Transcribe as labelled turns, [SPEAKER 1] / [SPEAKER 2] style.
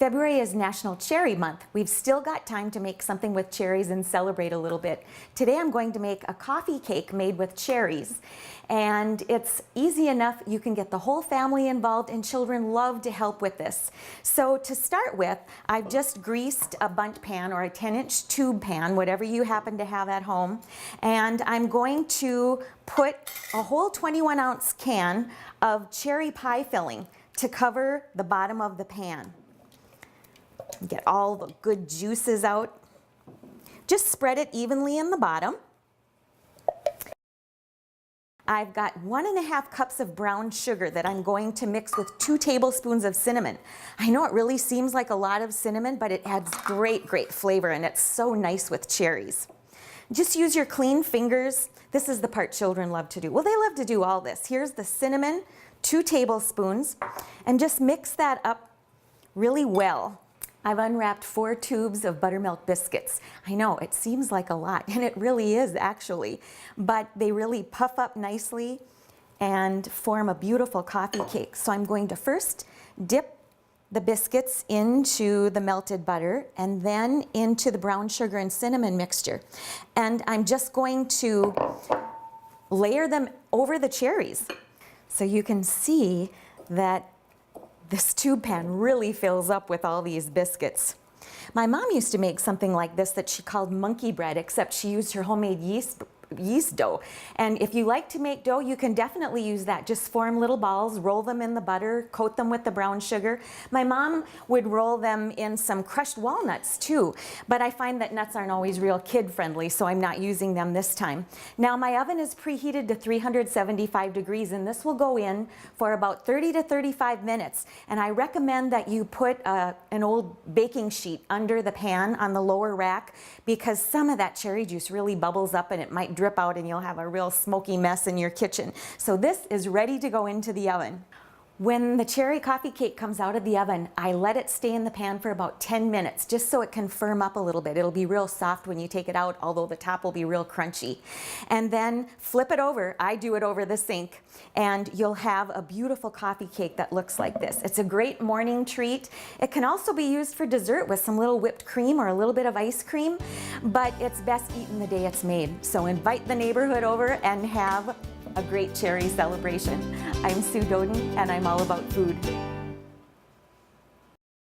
[SPEAKER 1] February is National Cherry Month. We've still got time to make something with cherries and celebrate a little bit. Today I'm going to make a coffee cake made with cherries. And it's easy enough. You can get the whole family involved, and children love to help with this. So to start with, I've just greased a Bundt pan or a 10-inch tube pan, whatever you happen to have at home. And I'm going to put a whole 21-ounce can of cherry pie filling to cover the bottom of the pan. Get all the good juices out. Just spread it evenly in the bottom. I've got 1.5 cups of brown sugar that I'm going to mix with 2 tablespoons of cinnamon. I know it really seems like a lot of cinnamon, but it adds great flavor, and it's so nice with cherries. Just use your clean fingers. This is the part children love to do. Well, they love to do all this. Here's the cinnamon, 2 tablespoons, and just mix that up really well. I've unwrapped 4 tubes of buttermilk biscuits. I know, it seems like a lot, and it really is actually, but they really puff up nicely and form a beautiful coffee cake. So I'm going to first dip the biscuits into the melted butter and then into the brown sugar and cinnamon mixture. And I'm just going to layer them over the cherries. So you can see that this tube pan really fills up with all these biscuits. My mom used to make something like this that she called monkey bread, except she used her homemade yeast dough. And if you like to make dough, you can definitely use that. Just form little balls, roll them in the butter, coat them with the brown sugar. My mom would roll them in some crushed walnuts too, but I find that nuts aren't always real kid-friendly, so I'm not using them this time. Now my oven is preheated to 375 degrees, and this will go in for about 30 to 35 minutes. And I recommend that you put an old baking sheet under the pan on the lower rack, because some of that cherry juice really bubbles up and it might drip out and you'll have a real smoky mess in your kitchen. So this is ready to go into the oven. When the cherry coffee cake comes out of the oven, I let it stay in the pan for about 10 minutes, just so it can firm up a little bit. It'll be real soft when you take it out, although the top will be real crunchy. And then flip it over. I do it over the sink, and you'll have a beautiful coffee cake that looks like this. It's a great morning treat. It can also be used for dessert with some little whipped cream or a little bit of ice cream, but it's best eaten the day it's made. So invite the neighborhood over and have a great cherry celebration. I'm Sue Doden, and I'm all about food.